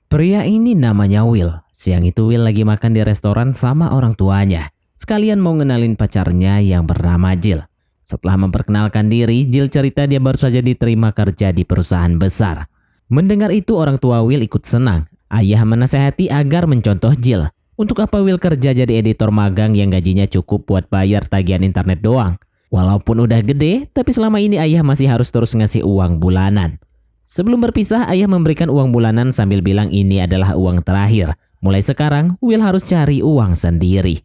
Pria ini namanya Will. Siang itu Will lagi makan di restoran sama orang tuanya. Sekalian mau ngenalin pacarnya yang bernama Jill. Setelah memperkenalkan diri, Jill cerita dia baru saja diterima kerja di perusahaan besar. Mendengar itu orang tua Will ikut senang. Ayah menasehati agar mencontoh Jill. Untuk apa Will kerja jadi editor magang yang gajinya cukup buat bayar tagihan internet doang? Walaupun udah gede, tapi selama ini ayah masih harus terus ngasih uang bulanan. Sebelum berpisah, ayah memberikan uang bulanan sambil bilang ini adalah uang terakhir. Mulai sekarang, Will harus cari uang sendiri.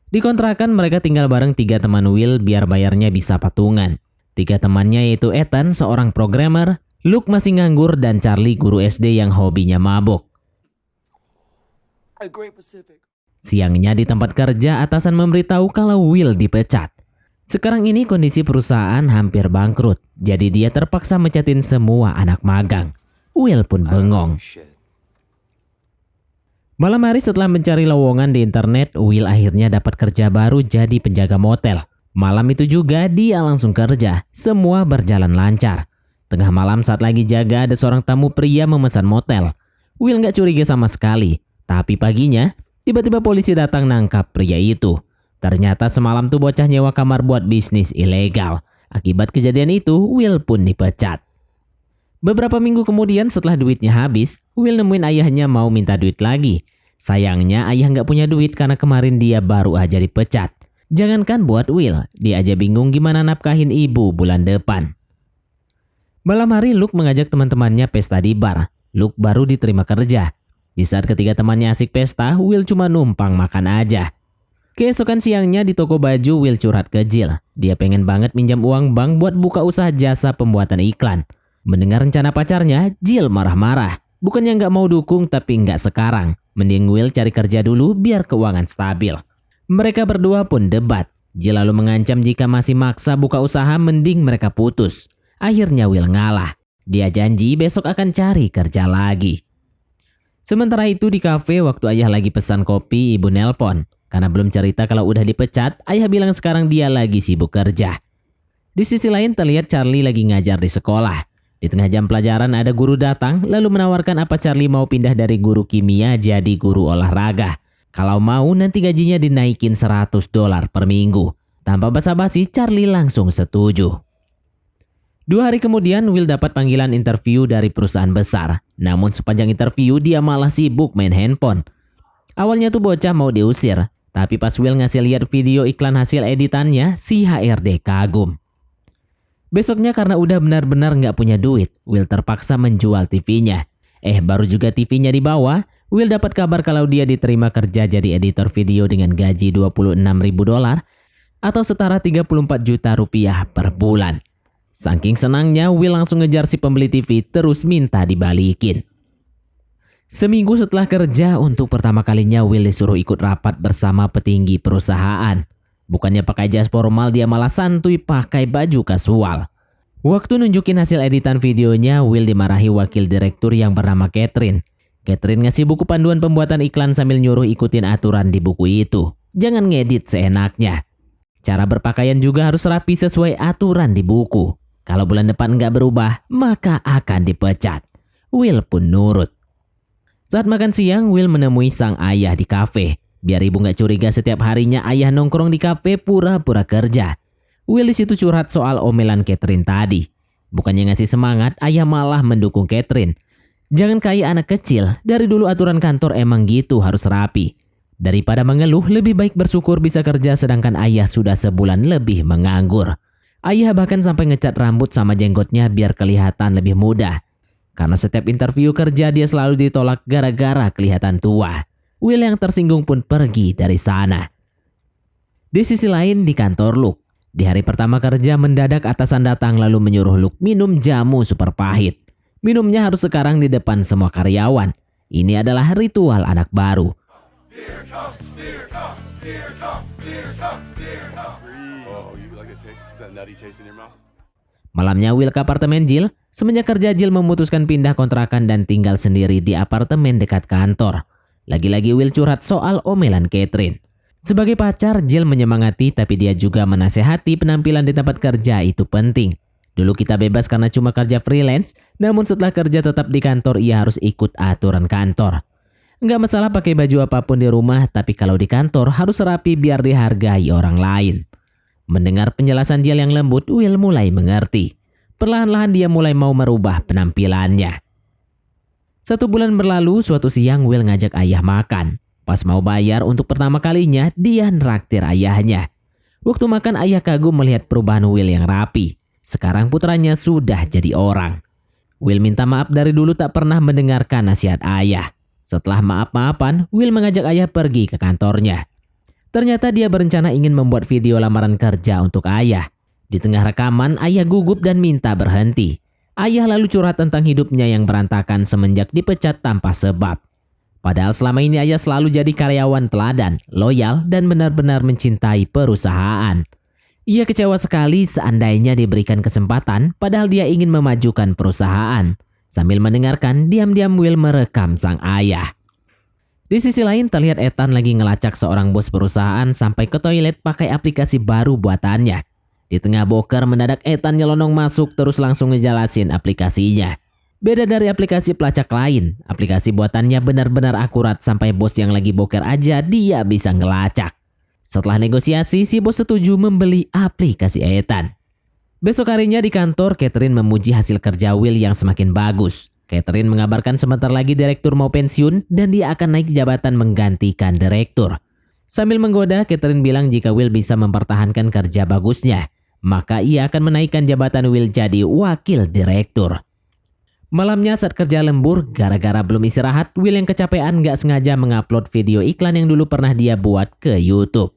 Di kontrakan mereka tinggal bareng 3 teman Will biar bayarnya bisa patungan. 3 temannya yaitu Ethan, seorang programmer, Luke masih nganggur, dan Charlie, guru SD yang hobinya mabuk. Siangnya di tempat kerja, atasan memberitahu kalau Will dipecat. Sekarang ini kondisi perusahaan hampir bangkrut, jadi dia terpaksa mecatin semua anak magang. Will pun bengong. Malam hari setelah mencari lowongan di internet, Will akhirnya dapat kerja baru jadi penjaga motel. Malam itu juga dia langsung kerja, semua berjalan lancar. Tengah malam saat lagi jaga ada seorang tamu pria memesan motel. Will nggak curiga sama sekali, tapi paginya tiba-tiba polisi datang nangkap pria itu. Ternyata semalam tuh bocah nyewa kamar buat bisnis ilegal. Akibat kejadian itu, Will pun dipecat. Beberapa minggu kemudian setelah duitnya habis, Will nemuin ayahnya mau minta duit lagi. Sayangnya ayah nggak punya duit karena kemarin dia baru aja dipecat. Jangankan buat Will, dia aja bingung gimana nafkahin ibu bulan depan. Malam hari Luke mengajak teman-temannya pesta di bar. Luke baru diterima kerja. Di saat ketiga temannya asik pesta, Will cuma numpang makan aja. Keesokan siangnya di toko baju, Will curhat ke Jill. Dia pengen banget minjam uang bank buat buka usaha jasa pembuatan iklan. Mendengar rencana pacarnya, Jill marah-marah. Bukannya nggak mau dukung, tapi nggak sekarang. Mending Will cari kerja dulu biar keuangan stabil. Mereka berdua pun debat. Jill lalu mengancam jika masih maksa buka usaha mending mereka putus. Akhirnya Will ngalah. Dia janji besok akan cari kerja lagi. Sementara itu di kafe waktu ayah lagi pesan kopi, ibu nelpon. Karena belum cerita kalau udah dipecat, ayah bilang sekarang dia lagi sibuk kerja. Di sisi lain terlihat Charlie lagi ngajar di sekolah. Di tengah jam pelajaran ada guru datang lalu menawarkan apa Charlie mau pindah dari guru kimia jadi guru olahraga. Kalau mau nanti gajinya dinaikin $100 per minggu. Tanpa basa-basi Charlie langsung setuju. 2 hari kemudian Will dapat panggilan interview dari perusahaan besar. Namun sepanjang interview dia malah sibuk main handphone. Awalnya tuh bocah mau diusir. Tapi pas Will ngasih lihat video iklan hasil editannya, si HRD kagum. Besoknya karena udah benar-benar nggak punya duit, Will terpaksa menjual TV-nya. Baru juga TV-nya dibawa, Will dapat kabar kalau dia diterima kerja jadi editor video dengan gaji $26.000 atau setara 34 juta rupiah per bulan. Saking senangnya, Will langsung ngejar si pembeli TV terus minta dibalikin. Seminggu setelah kerja, untuk pertama kalinya Will disuruh ikut rapat bersama petinggi perusahaan. Bukannya pakai jas formal, dia malah santuy pakai baju kasual. Waktu nunjukin hasil editan videonya, Will dimarahi wakil direktur yang bernama Catherine. Catherine ngasih buku panduan pembuatan iklan sambil nyuruh ikutin aturan di buku itu. Jangan ngedit seenaknya. Cara berpakaian juga harus rapi sesuai aturan di buku. Kalau bulan depan nggak berubah, maka akan dipecat. Will pun nurut. Saat makan siang, Will menemui sang ayah di kafe. Biar ibu nggak curiga setiap harinya ayah nongkrong di kafe pura-pura kerja. Will di situ curhat soal omelan Catherine tadi. Bukannya ngasih semangat, ayah malah mendukung Catherine. Jangan kayak anak kecil, dari dulu aturan kantor emang gitu harus rapi. Daripada mengeluh, lebih baik bersyukur bisa kerja sedangkan ayah sudah sebulan lebih menganggur. Ayah bahkan sampai ngecat rambut sama jenggotnya biar kelihatan lebih muda. Karena setiap interview kerja dia selalu ditolak gara-gara kelihatan tua. Will yang tersinggung pun pergi dari sana. Di sisi lain di kantor Luke. Di hari pertama kerja mendadak atasan datang lalu menyuruh Luke minum jamu super pahit. Minumnya harus sekarang di depan semua karyawan. Ini adalah ritual anak baru. Malamnya Will ke apartemen Jill. Semenjak kerja Jill memutuskan pindah kontrakan dan tinggal sendiri di apartemen dekat kantor. Lagi-lagi Will curhat soal omelan Catherine. Sebagai pacar, Jill menyemangati tapi dia juga menasehati penampilan di tempat kerja itu penting. Dulu kita bebas karena cuma kerja freelance, namun setelah kerja tetap di kantor ia harus ikut aturan kantor. Nggak masalah pakai baju apapun di rumah, tapi kalau di kantor harus rapi biar dihargai orang lain. Mendengar penjelasan Jill yang lembut, Will mulai mengerti. Perlahan-lahan dia mulai mau merubah penampilannya. 1 bulan berlalu, suatu siang Will ngajak ayah makan. Pas mau bayar untuk pertama kalinya, dia nraktir ayahnya. Waktu makan ayah kagum melihat perubahan Will yang rapi. Sekarang putranya sudah jadi orang. Will minta maaf dari dulu tak pernah mendengarkan nasihat ayah. Setelah maaf-maafan, Will mengajak ayah pergi ke kantornya. Ternyata dia berencana ingin membuat video lamaran kerja untuk ayah. Di tengah rekaman, ayah gugup dan minta berhenti. Ayah lalu curhat tentang hidupnya yang berantakan semenjak dipecat tanpa sebab. Padahal selama ini ayah selalu jadi karyawan teladan, loyal, dan benar-benar mencintai perusahaan. Ia kecewa sekali seandainya diberikan kesempatan, padahal dia ingin memajukan perusahaan. Sambil mendengarkan, diam-diam Will merekam sang ayah. Di sisi lain terlihat Ethan lagi ngelacak seorang bos perusahaan sampai ke toilet pakai aplikasi baru buatannya. Di tengah boker mendadak Ethan nyelonong masuk terus langsung ngejelasin aplikasinya. Beda dari aplikasi pelacak lain, aplikasi buatannya benar-benar akurat sampai bos yang lagi boker aja dia bisa ngelacak. Setelah negosiasi, si bos setuju membeli aplikasi Ethan. Besok harinya di kantor, Catherine memuji hasil kerja Will yang semakin bagus. Catherine mengabarkan sebentar lagi direktur mau pensiun dan dia akan naik jabatan menggantikan direktur. Sambil menggoda, Catherine bilang jika Will bisa mempertahankan kerja bagusnya, maka ia akan menaikkan jabatan Will jadi wakil direktur. Malamnya saat kerja lembur, gara-gara belum istirahat, Will yang kecapean gak sengaja mengupload video iklan yang dulu pernah dia buat ke YouTube.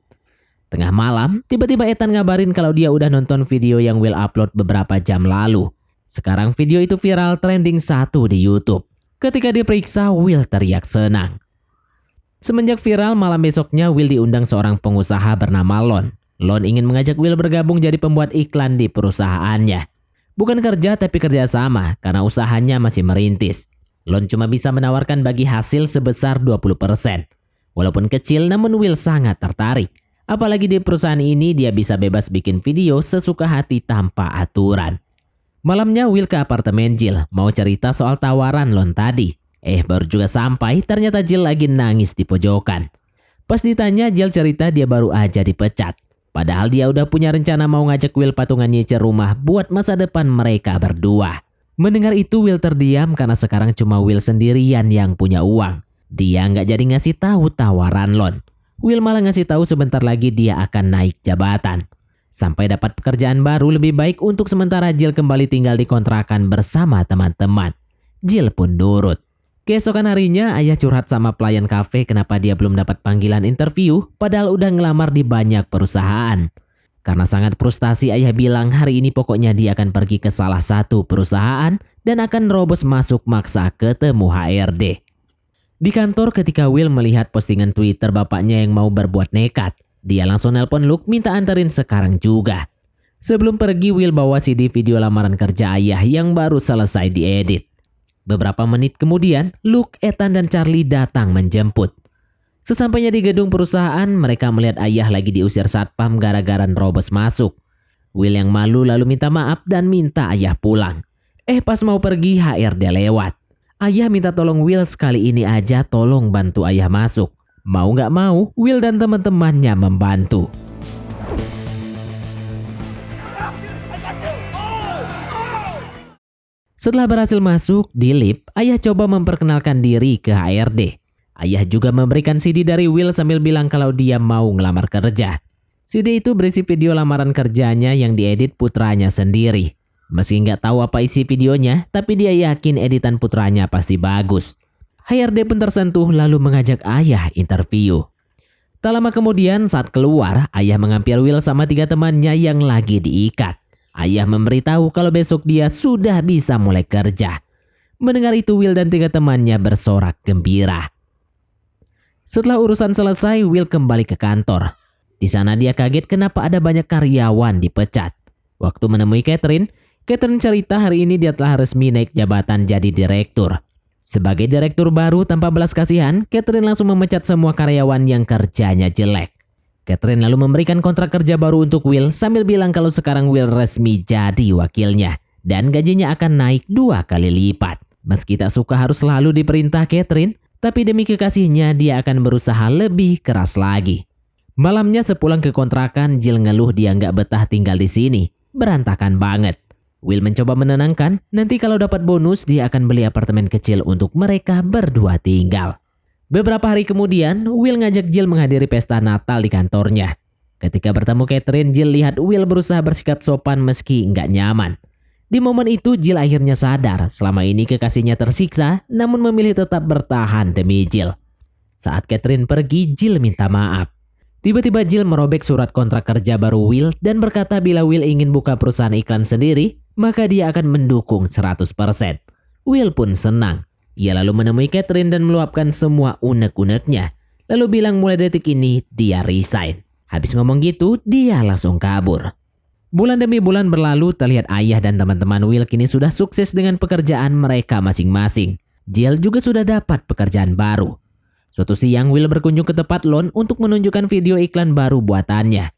Tengah malam, tiba-tiba Ethan ngabarin kalau dia udah nonton video yang Will upload beberapa jam lalu. Sekarang video itu viral trending 1 di YouTube. Ketika diperiksa, Will teriak senang. Semenjak viral, malam besoknya Will diundang seorang pengusaha bernama Lon. Lon ingin mengajak Will bergabung jadi pembuat iklan di perusahaannya. Bukan kerja tapi kerja sama karena usahanya masih merintis. Lon cuma bisa menawarkan bagi hasil sebesar 20%. Walaupun kecil namun Will sangat tertarik. Apalagi di perusahaan ini dia bisa bebas bikin video sesuka hati tanpa aturan. Malamnya Will ke apartemen Jill mau cerita soal tawaran Lon tadi. Baru juga sampai ternyata Jill lagi nangis di pojokan. Pas ditanya Jill cerita dia baru aja dipecat. Padahal dia udah punya rencana mau ngajak Will patungan nyicil rumah buat masa depan mereka berdua. Mendengar itu Will terdiam karena sekarang cuma Will sendirian yang punya uang. Dia nggak jadi ngasih tahu tawaran Lon. Will malah ngasih tahu sebentar lagi dia akan naik jabatan. Sampai dapat pekerjaan baru lebih baik untuk sementara Jill kembali tinggal di kontrakan bersama teman-teman. Jill pun nurut. Keesokan harinya ayah curhat sama pelayan kafe kenapa dia belum dapat panggilan interview padahal udah ngelamar di banyak perusahaan. Karena sangat frustasi ayah bilang hari ini pokoknya dia akan pergi ke salah satu perusahaan dan akan nerobos masuk maksa ketemu HRD. Di kantor ketika Will melihat postingan Twitter bapaknya yang mau berbuat nekat, dia langsung nelpon Luke minta anterin sekarang juga. Sebelum pergi Will bawa CD video lamaran kerja ayah yang baru selesai diedit. Beberapa menit kemudian Luke, Ethan dan Charlie datang menjemput. Sesampainya di gedung perusahaan mereka melihat ayah lagi diusir satpam gara-gara nerobos masuk. Will yang malu lalu minta maaf dan minta ayah pulang. Pas mau pergi HRD lewat. Ayah minta tolong Will sekali ini aja tolong bantu ayah masuk. Mau gak mau, Will dan teman-temannya membantu. Setelah berhasil masuk, di lift, ayah coba memperkenalkan diri ke HRD. Ayah juga memberikan CD dari Will sambil bilang kalau dia mau ngelamar kerja. CD itu berisi video lamaran kerjanya yang diedit putranya sendiri. Meski nggak tahu apa isi videonya, tapi dia yakin editan putranya pasti bagus. HRD pun tersentuh lalu mengajak ayah interview. Tak lama kemudian saat keluar, ayah mengampiri Will sama 3 temannya yang lagi diikat. Ayah memberitahu kalau besok dia sudah bisa mulai kerja. Mendengar itu Will dan 3 temannya bersorak gembira. Setelah urusan selesai, Will kembali ke kantor. Di sana dia kaget kenapa ada banyak karyawan dipecat. Waktu menemui Catherine cerita hari ini dia telah resmi naik jabatan jadi direktur. Sebagai direktur baru tanpa belas kasihan, Catherine langsung memecat semua karyawan yang kerjanya jelek. Catherine lalu memberikan kontrak kerja baru untuk Will sambil bilang kalau sekarang Will resmi jadi wakilnya dan gajinya akan naik 2 kali lipat. Meski tak suka harus selalu diperintah Catherine, tapi demi kekasihnya dia akan berusaha lebih keras lagi. Malamnya sepulang ke kontrakan, Jill ngeluh dia nggak betah tinggal di sini. Berantakan banget. Will mencoba menenangkan, nanti kalau dapat bonus dia akan beli apartemen kecil untuk mereka berdua tinggal. Beberapa hari kemudian, Will ngajak Jill menghadiri pesta Natal di kantornya. Ketika bertemu Catherine, Jill lihat Will berusaha bersikap sopan meski nggak nyaman. Di momen itu, Jill akhirnya sadar selama ini kekasihnya tersiksa, namun memilih tetap bertahan demi Jill. Saat Catherine pergi, Jill minta maaf. Tiba-tiba Jill merobek surat kontrak kerja baru Will dan berkata bila Will ingin buka perusahaan iklan sendiri, maka dia akan mendukung 100%. Will pun senang. Ia lalu menemui Catherine dan meluapkan semua unek-uneknya. Lalu bilang mulai detik ini dia resign. Habis ngomong gitu, dia langsung kabur. Bulan demi bulan berlalu, terlihat ayah dan teman-teman Will kini sudah sukses dengan pekerjaan mereka masing-masing. Jill juga sudah dapat pekerjaan baru. Suatu siang, Will berkunjung ke tempat Lon untuk menunjukkan video iklan baru buatannya.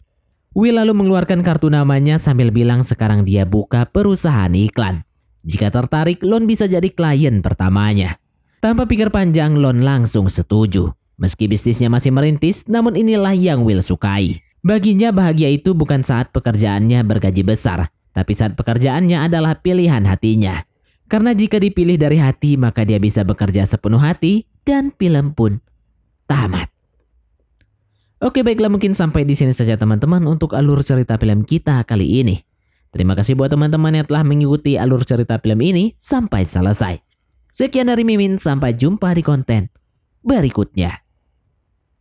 Will lalu mengeluarkan kartu namanya sambil bilang sekarang dia buka perusahaan iklan. Jika tertarik, Lon bisa jadi klien pertamanya. Tanpa pikir panjang, Lon langsung setuju. Meski bisnisnya masih merintis, namun inilah yang Will sukai. Baginya bahagia itu bukan saat pekerjaannya bergaji besar, tapi saat pekerjaannya adalah pilihan hatinya. Karena jika dipilih dari hati, maka dia bisa bekerja sepenuh hati dan film pun tamat. Oke, baiklah, mungkin sampai di sini saja teman-teman untuk alur cerita film kita kali ini. Terima kasih buat teman-teman yang telah mengikuti alur cerita film ini sampai selesai. Sekian dari Mimin, sampai jumpa di konten berikutnya.